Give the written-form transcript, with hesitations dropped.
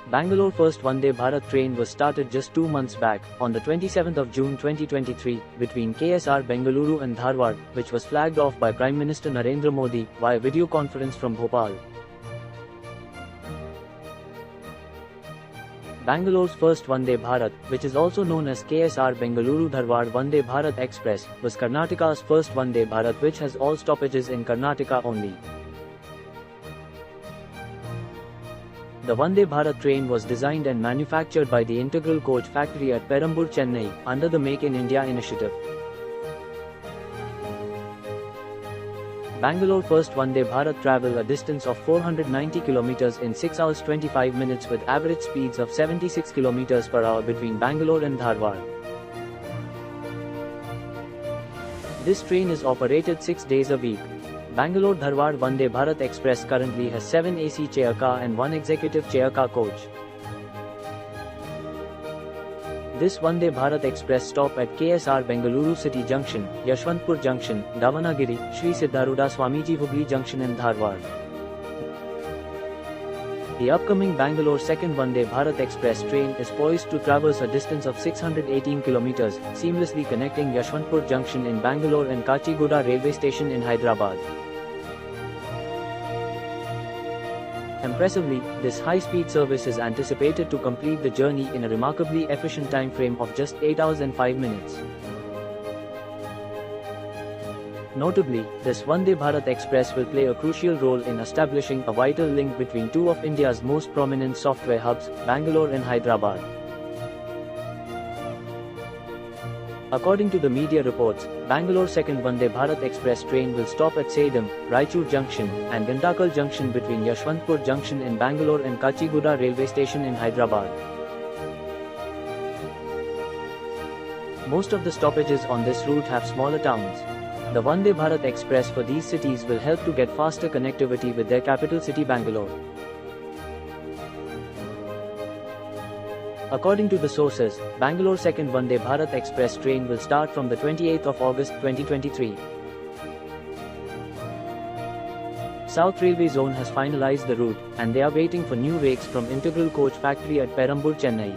Bangalore first Vande Bharat train was started just 2 months back, on the 27th of June 2023, between KSR Bengaluru and Dharwad, which was flagged off by Prime Minister Narendra Modi, via video conference from Bhopal. Bangalore's first Vande Bharat, which is also known as KSR Bengaluru Dharwad Vande Bharat Express, was Karnataka's first Vande Bharat, which has all stoppages in Karnataka only. The Vande Bharat train was designed and manufactured by the Integral Coach Factory at Perambur, Chennai, under the Make in India initiative. Bangalore first Vande Bharat travel a distance of 490 km in 6 hours 25 minutes with average speeds of 76 km per hour between Bangalore and Dharwad. This train is operated 6 days a week. Bangalore Dharwad Vande Bharat Express currently has 7 AC chair car and 1 executive chair car coach. This Vande Bharat Express stop at KSR Bengaluru City Junction, Yashwantpur Junction, Davanagere, Sri Siddharuda Swamiji Hubli Junction and Dharwad. The upcoming Bangalore second Vande Bharat Express train is poised to traverse a distance of 618 km, seamlessly connecting Yashwantpur Junction in Bangalore and Kachigouda railway station in Hyderabad. Impressively, this high-speed service is anticipated to complete the journey in a remarkably efficient time frame of just 8 hours and 5 minutes. Notably, this Vande Bharat Express will play a crucial role in establishing a vital link between two of India's most prominent software hubs, Bangalore and Hyderabad. According to the media reports, Bangalore's second Vande Bharat Express train will stop at Sedam, Raichur Junction, and Guntakal Junction between Yashwantpur Junction in Bangalore and Kachigouda railway station in Hyderabad. Most of the stoppages on this route have smaller towns. The Vande Bharat Express for these cities will help to get faster connectivity with their capital city Bangalore. According to the sources, Bangalore's second Vande Bharat Express train will start from the 28th of August 2023. South Railway Zone has finalized the route, and they are waiting for new rakes from Integral Coach Factory at Perambur, Chennai.